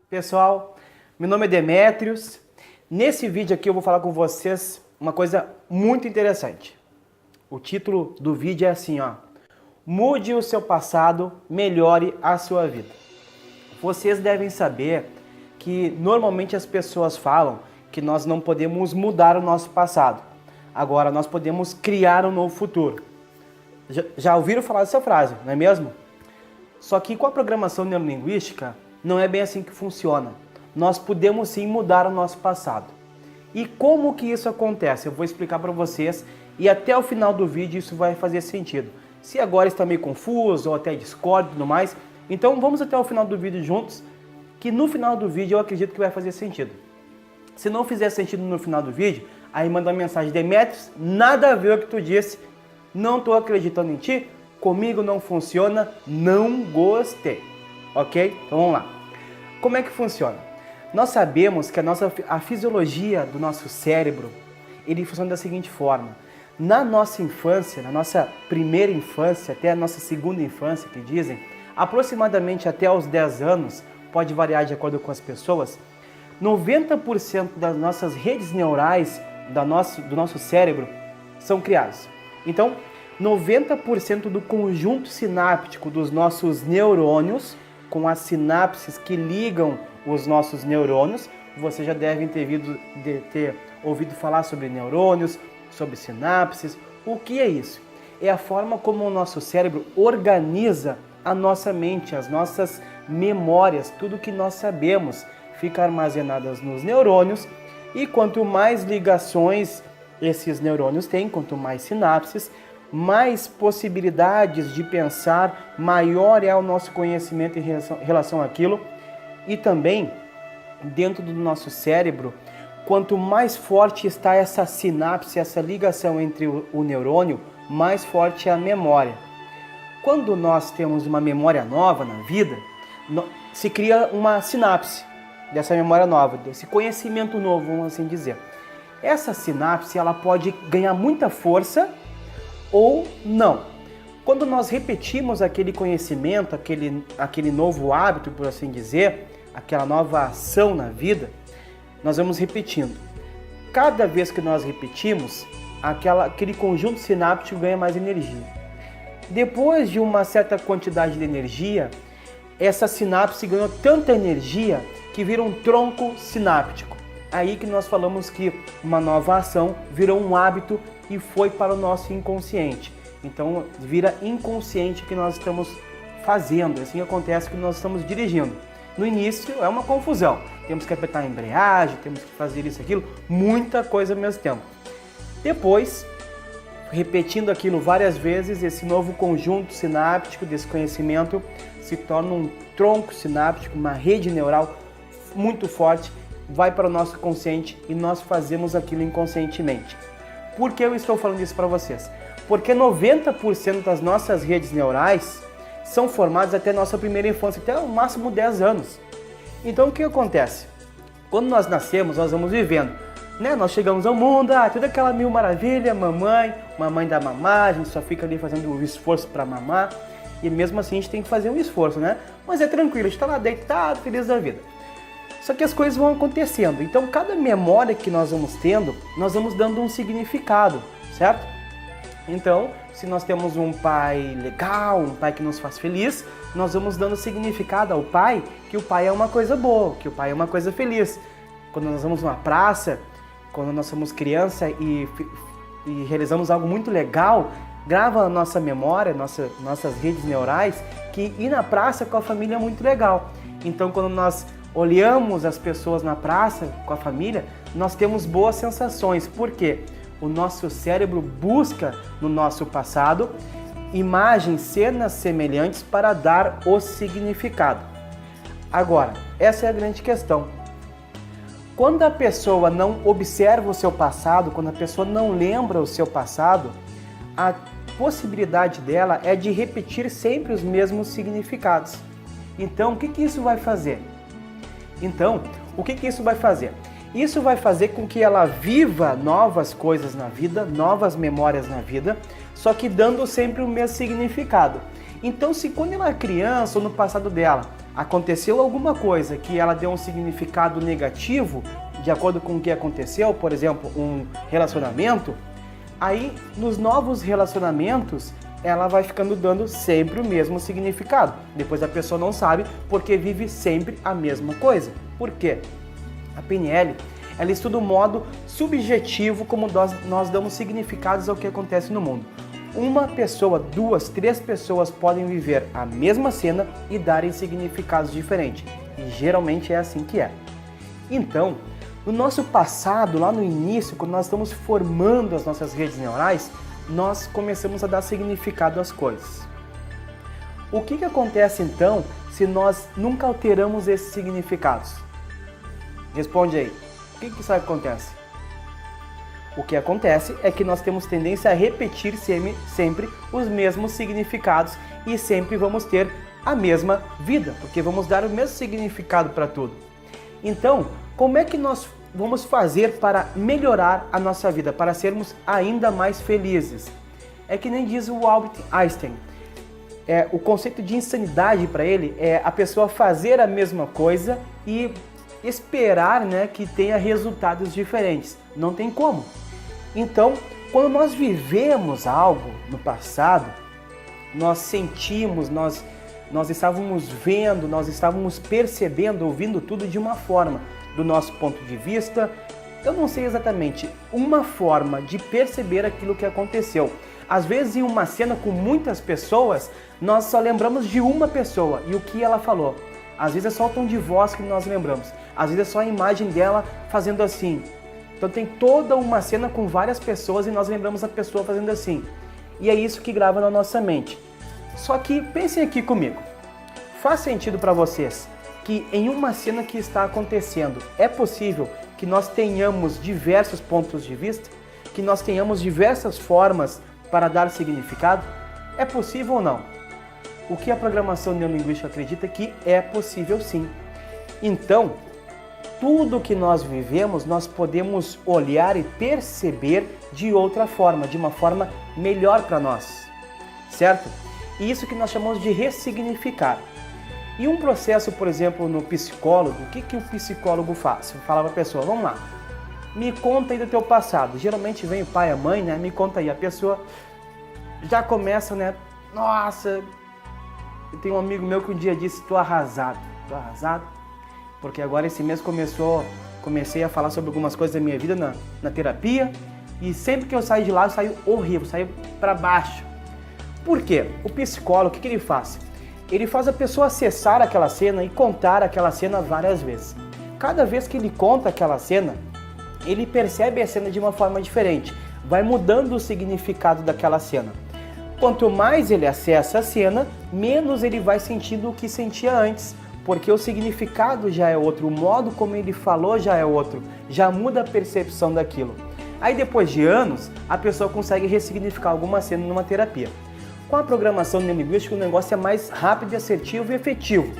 Pessoal, meu nome é Demetrios. Nesse vídeo aqui eu vou falar com vocês uma coisa muito interessante. O título do vídeo é assim, ó: Mude o seu passado, melhore a sua vida. Vocês devem saber que normalmente as pessoas falam que nós não podemos mudar o nosso passado. Agora nós podemos criar um novo futuro. Já ouviram falar dessa frase, não é mesmo? Só que com a programação neurolinguística não é bem assim que funciona. Nós podemos sim mudar o nosso passado. E como que isso acontece? Eu vou explicar para vocês e até o final do vídeo isso vai fazer sentido. Se agora está meio confuso ou até discorda e tudo mais, então vamos até o final do vídeo juntos, que no final do vídeo eu acredito que vai fazer sentido. Se não fizer sentido no final do vídeo, aí manda uma mensagem: Demetrios, nada a ver o que tu disse, não estou acreditando em ti, comigo não funciona, não gostei. Ok? Então vamos lá. Como é que funciona? Nós sabemos que a fisiologia do nosso cérebro, ele funciona da seguinte forma. Na nossa infância, na nossa primeira infância, até a nossa segunda infância, que dizem, aproximadamente até os 10 anos, pode variar de acordo com as pessoas, 90% das nossas redes neurais do nosso cérebro são criadas. Então, 90% do conjunto sináptico dos nossos neurônios, com as sinapses que ligam os nossos neurônios, vocês já devem ter ouvido falar sobre neurônios, sobre sinapses. O que é isso? É a forma como o nosso cérebro organiza a nossa mente, as nossas memórias, tudo que nós sabemos fica armazenadas nos neurônios, e quanto mais ligações esses neurônios têm, quanto mais sinapses, mais possibilidades de pensar, maior é o nosso conhecimento em relação àquilo. E também, dentro do nosso cérebro, quanto mais forte está essa sinapse, essa ligação entre o neurônio, mais forte é a memória. Quando nós temos uma memória nova na vida, se cria uma sinapse dessa memória nova, desse conhecimento novo, vamos assim dizer. Essa sinapse, ela pode ganhar muita força ou não. Quando nós repetimos aquele conhecimento, aquele novo hábito, por assim dizer, aquela nova ação na vida, nós vamos repetindo. Cada vez que nós repetimos, aquele conjunto sináptico ganha mais energia. Depois de uma certa quantidade de energia, essa sinapse ganhou tanta energia que vira um tronco sináptico. Aí que nós falamos que uma nova ação virou um hábito e foi para o nosso inconsciente. Então vira inconsciente o que nós estamos fazendo. Assim acontece que nós estamos dirigindo. No início é uma confusão. Temos que apertar a embreagem, temos que fazer isso, aquilo, muita coisa ao mesmo tempo. Depois, repetindo aquilo várias vezes, esse novo conjunto sináptico desse conhecimento se torna um tronco sináptico, uma rede neural muito forte, vai para o nosso consciente e nós fazemos aquilo inconscientemente. Por que eu estou falando isso para vocês? Porque 90% das nossas redes neurais são formadas até a nossa primeira infância, até o máximo 10 anos. Então o que acontece? Quando nós nascemos, nós vamos vivendo, né? Nós chegamos ao mundo, tudo aquela mil maravilha, mamãe dá mamar, a gente só fica ali fazendo o esforço para mamar, e mesmo assim a gente tem que fazer um esforço, né? Mas é tranquilo, a gente está lá deitado, feliz da vida. Só que as coisas vão acontecendo, então cada memória que nós vamos tendo, nós vamos dando um significado, certo? Então, se nós temos um pai legal, um pai que nos faz feliz, nós vamos dando significado ao pai, que o pai é uma coisa boa, que o pai é uma coisa feliz. Quando nós vamos numa praça, quando nós somos criança e realizamos algo muito legal, grava na nossa memória, nossas redes neurais, que ir na praça com a família é muito legal. Então, quando nós olhamos as pessoas na praça com a família, nós temos boas sensações. Por quê? O nosso cérebro busca no nosso passado imagens, cenas semelhantes para dar o significado. Agora, essa é a grande questão. Quando a pessoa não observa o seu passado, quando a pessoa não lembra o seu passado, a possibilidade dela é de repetir sempre os mesmos significados. Então, o que isso vai fazer? Isso vai fazer com que ela viva novas coisas na vida, novas memórias na vida, só que dando sempre o mesmo significado. Então, se quando ela é criança ou no passado dela, aconteceu alguma coisa que ela deu um significado negativo, de acordo com o que aconteceu, por exemplo, um relacionamento, aí nos novos relacionamentos ela vai ficando dando sempre o mesmo significado. Depois a pessoa não sabe porque vive sempre a mesma coisa. Por quê? A PNL, ela estuda o modo subjetivo como nós damos significados ao que acontece no mundo. Uma pessoa, duas, três pessoas podem viver a mesma cena e darem significados diferentes. E geralmente é assim que é. Então, no nosso passado, lá no início, quando nós estamos formando as nossas redes neurais, nós começamos a dar significado às coisas. O que acontece então se nós nunca alteramos esses significados? Responde aí. O que isso acontece? O que acontece é que nós temos tendência a repetir sempre os mesmos significados e sempre vamos ter a mesma vida, porque vamos dar o mesmo significado para tudo. Então, como é que nós vamos fazer para melhorar a nossa vida, para sermos ainda mais felizes? É que nem diz o Albert Einstein. O conceito de insanidade para ele é a pessoa fazer a mesma coisa e esperar, né, que tenha resultados diferentes. Não tem como. Então, quando nós vivemos algo no passado, nós sentimos, nós estávamos vendo, nós estávamos percebendo, ouvindo tudo de uma forma, do nosso ponto de vista, eu não sei exatamente, uma forma de perceber aquilo que aconteceu. Às vezes em uma cena com muitas pessoas, nós só lembramos de uma pessoa e o que ela falou. Às vezes é só o tom de voz que nós lembramos, às vezes é só a imagem dela fazendo assim. Então tem toda uma cena com várias pessoas e nós lembramos a pessoa fazendo assim. E é isso que grava na nossa mente. Só que pensem aqui comigo, faz sentido para vocês que em uma cena que está acontecendo, é possível que nós tenhamos diversos pontos de vista? Que nós tenhamos diversas formas para dar significado? É possível ou não? O que a programação neurolinguística acredita que é possível sim. Então, tudo que nós vivemos, nós podemos olhar e perceber de outra forma, de uma forma melhor para nós, certo? E isso que nós chamamos de ressignificar. E um processo, por exemplo, no psicólogo, o que o psicólogo faz? Fala para a pessoa, vamos lá, me conta aí do teu passado. Geralmente vem o pai, a mãe, né? Me conta aí. A pessoa já começa, né? Nossa, eu tenho um amigo meu que um dia disse, tô arrasado, porque agora esse mês comecei a falar sobre algumas coisas da minha vida na terapia, e sempre que eu saio de lá, eu saio horrível, saio para baixo. Por quê? O psicólogo, o que ele faz? Ele faz a pessoa acessar aquela cena e contar aquela cena várias vezes. Cada vez que ele conta aquela cena, ele percebe a cena de uma forma diferente, vai mudando o significado daquela cena. Quanto mais ele acessa a cena, menos ele vai sentindo o que sentia antes, porque o significado já é outro, o modo como ele falou já é outro, já muda a percepção daquilo. Aí depois de anos, a pessoa consegue ressignificar alguma cena numa terapia. Com a programação neurolinguística, o negócio é mais rápido, assertivo e efetivo.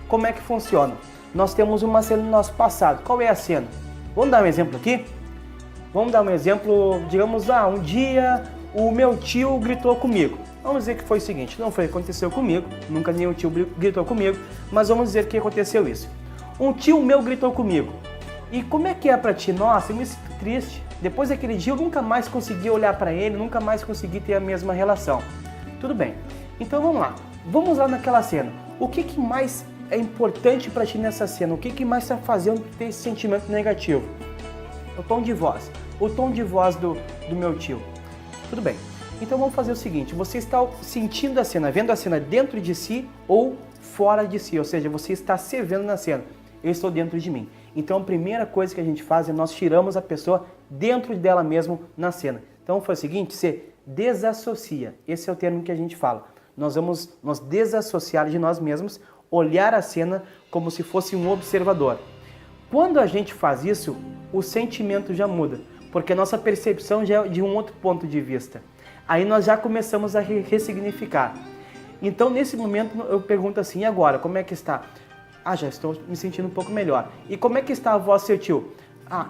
Como é que funciona? Nós temos uma cena no nosso passado. Qual é a cena? Vamos dar um exemplo aqui? Vamos dar um exemplo, digamos, um dia o meu tio gritou comigo. Vamos dizer que foi o seguinte, não foi o que aconteceu comigo, nunca nenhum tio gritou comigo, mas vamos dizer que aconteceu isso. Um tio meu gritou comigo. E como é que é pra ti? Nossa, eu me sinto triste. Depois daquele dia eu nunca mais consegui olhar pra ele, nunca mais consegui ter a mesma relação. Tudo bem, então vamos lá naquela cena. O que mais é importante para ti nessa cena? O que mais está fazendo ter esse sentimento negativo? O tom de voz do meu tio. Tudo bem, então vamos fazer o seguinte, você está sentindo a cena, vendo a cena dentro de si ou fora de si, ou seja, você está se vendo na cena, eu estou dentro de mim. Então a primeira coisa que a gente faz é nós tiramos a pessoa dentro dela mesmo na cena. Então foi o seguinte, você desassocia, esse é o termo que a gente fala. Nós vamos nos desassociar de nós mesmos, olhar a cena como se fosse um observador. Quando a gente faz isso, o sentimento já muda, porque a nossa percepção já é de um outro ponto de vista. Aí nós já começamos a ressignificar. Então nesse momento eu pergunto assim, e agora, como é que está? Já estou me sentindo um pouco melhor. E como é que está a voz do seu tio?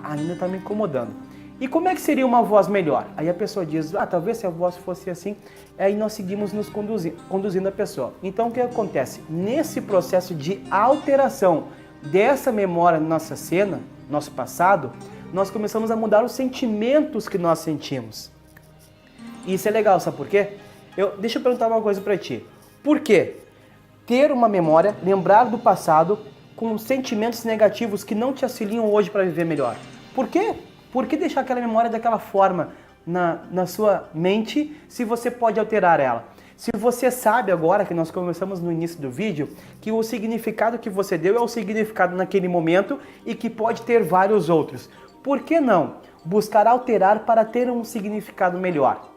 Ainda está me incomodando. E como é que seria uma voz melhor? Aí a pessoa diz, talvez se a voz fosse assim, aí nós seguimos nos conduzindo a pessoa. Então o que acontece? Nesse processo de alteração dessa memória na nossa cena, nosso passado, nós começamos a mudar os sentimentos que nós sentimos. E isso é legal, sabe por quê? Deixa eu perguntar uma coisa pra ti. Por quê? Ter uma memória, lembrar do passado com sentimentos negativos que não te auxiliam hoje para viver melhor. Por quê? Por que deixar aquela memória daquela forma na sua mente se você pode alterar ela? Se você sabe agora, que nós começamos no início do vídeo, que o significado que você deu é o significado naquele momento e que pode ter vários outros. Por que não buscar alterar para ter um significado melhor?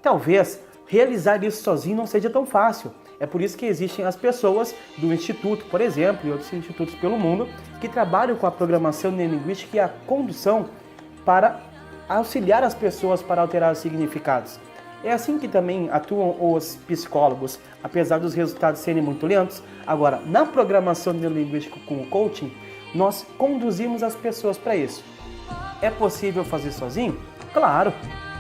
Talvez realizar isso sozinho não seja tão fácil. É por isso que existem as pessoas do Instituto, por exemplo, e outros institutos pelo mundo, que trabalham com a programação neurolinguística e a condução para auxiliar as pessoas para alterar os significados. É assim que também atuam os psicólogos, apesar dos resultados serem muito lentos. Agora, na programação neurolinguística com o coaching, nós conduzimos as pessoas para isso. É possível fazer sozinho? Claro!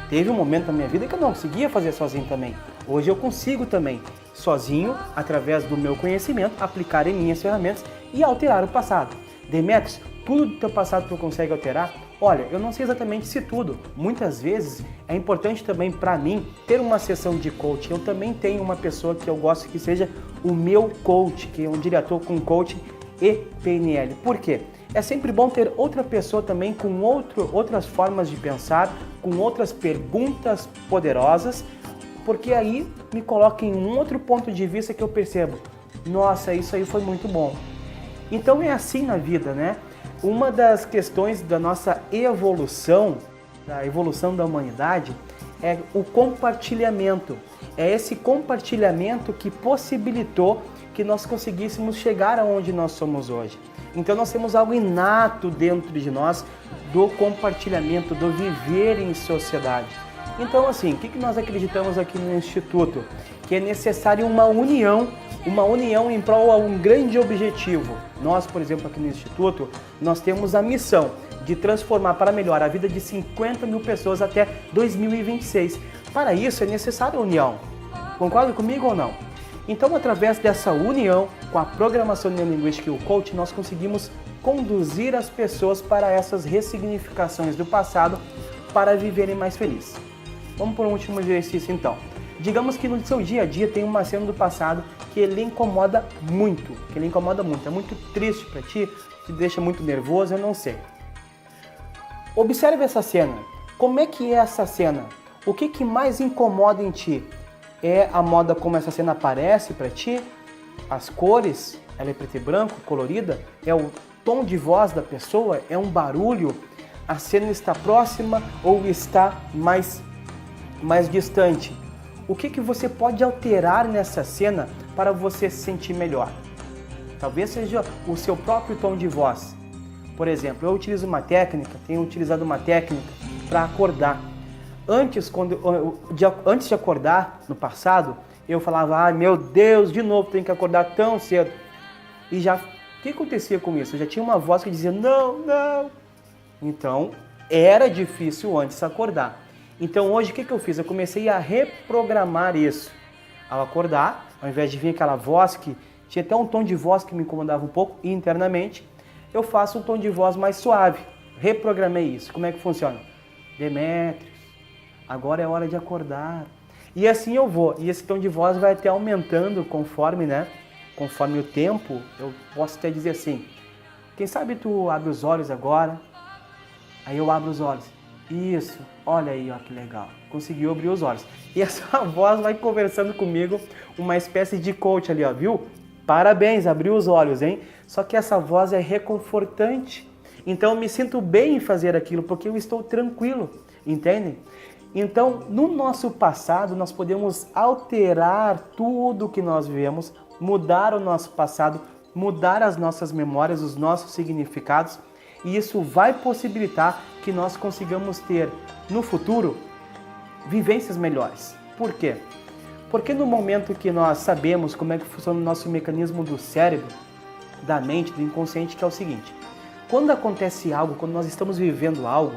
Teve um momento na minha vida que eu não conseguia fazer sozinho também. Hoje eu consigo também, sozinho, através do meu conhecimento, aplicar em minhas ferramentas e alterar o passado. Demetrios, tudo do teu passado tu consegue alterar? Olha, eu não sei exatamente se tudo. Muitas vezes é importante também para mim ter uma sessão de coaching. Eu também tenho uma pessoa que eu gosto que seja o meu coach, que é um diretor com coaching e PNL. Por quê? É sempre bom ter outra pessoa também com outras formas de pensar, com outras perguntas poderosas, porque aí me coloca em um outro ponto de vista que eu percebo, nossa, isso aí foi muito bom. Então é assim na vida, né? Uma das questões da nossa evolução, da evolução da humanidade, é o compartilhamento. É esse compartilhamento que possibilitou que nós conseguíssemos chegar aonde nós somos hoje. Então nós temos algo inato dentro de nós do compartilhamento, do viver em sociedade. Então assim, o que nós acreditamos aqui no Instituto? Que é necessário uma união em prol a um grande objetivo. Nós, por exemplo, aqui no Instituto, nós temos a missão de transformar para melhor a vida de 50 mil pessoas até 2026. Para isso é necessária a união. Concorda comigo ou não? Então, através dessa união com a programação neurolinguística e o coaching, nós conseguimos conduzir as pessoas para essas ressignificações do passado para viverem mais felizes. Vamos por um último exercício então. Digamos que no seu dia a dia tem uma cena do passado que ele incomoda muito, é muito triste para ti, te deixa muito nervoso, eu não sei. Observe essa cena. Como é que é essa cena? O que mais incomoda em ti? É a moda como essa cena aparece para ti? As cores? Ela é preto e branco, colorida? É o tom de voz da pessoa? É um barulho? A cena está próxima ou está mais distante? O que você pode alterar nessa cena para você se sentir melhor? Talvez seja o seu próprio tom de voz. Por exemplo, eu tenho utilizado uma técnica para acordar. Antes de acordar, no passado, eu falava, meu Deus, de novo tenho que acordar tão cedo. E o que acontecia com isso? Eu já tinha uma voz que dizia, não. Então, era difícil antes acordar. Então hoje o que eu fiz? Eu comecei a reprogramar isso. Ao acordar, ao invés de vir aquela voz que tinha até um tom de voz que me incomodava um pouco internamente, eu faço um tom de voz mais suave. Reprogramei isso. Como é que funciona? Demetrios, agora é hora de acordar. E assim eu vou. E esse tom de voz vai até aumentando conforme o tempo. Eu posso até dizer assim, quem sabe tu abre os olhos agora? Aí eu abro os olhos. Isso, olha aí, ó, que legal. Conseguiu abrir os olhos. E essa voz vai conversando comigo, uma espécie de coach ali, ó, viu? Parabéns, abriu os olhos, hein? Só que essa voz é reconfortante. Então eu me sinto bem em fazer aquilo, porque eu estou tranquilo, entendem? Então, no nosso passado, nós podemos alterar tudo o que nós vivemos, mudar o nosso passado, mudar as nossas memórias, os nossos significados, e isso vai possibilitar que nós consigamos ter, no futuro, vivências melhores. Por quê? Porque no momento que nós sabemos como é que funciona o nosso mecanismo do cérebro, da mente, do inconsciente, que é o seguinte, quando acontece algo, quando nós estamos vivendo algo,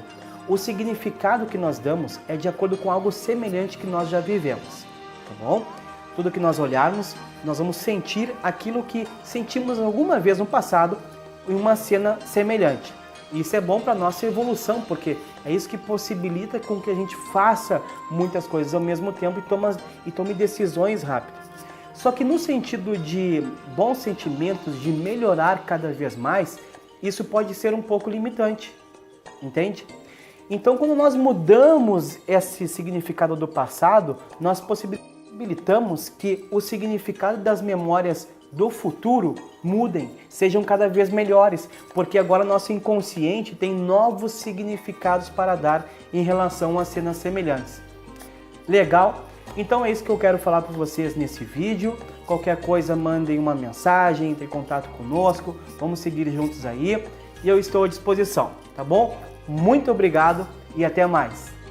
o significado que nós damos é de acordo com algo semelhante que nós já vivemos, tá bom? Tudo que nós olharmos, nós vamos sentir aquilo que sentimos alguma vez no passado em uma cena semelhante. Isso é bom para a nossa evolução, porque é isso que possibilita com que a gente faça muitas coisas ao mesmo tempo e tome decisões rápidas. Só que no sentido de bons sentimentos, de melhorar cada vez mais, isso pode ser um pouco limitante, entende? Então, quando nós mudamos esse significado do passado, nós possibilitamos que o significado das memórias do futuro mudem, sejam cada vez melhores, porque agora nosso inconsciente tem novos significados para dar em relação a cenas semelhantes. Legal? Então é isso que eu quero falar para vocês nesse vídeo. Qualquer coisa, mandem uma mensagem, entre em contato conosco, vamos seguir juntos aí e eu estou à disposição, tá bom? Muito obrigado e até mais!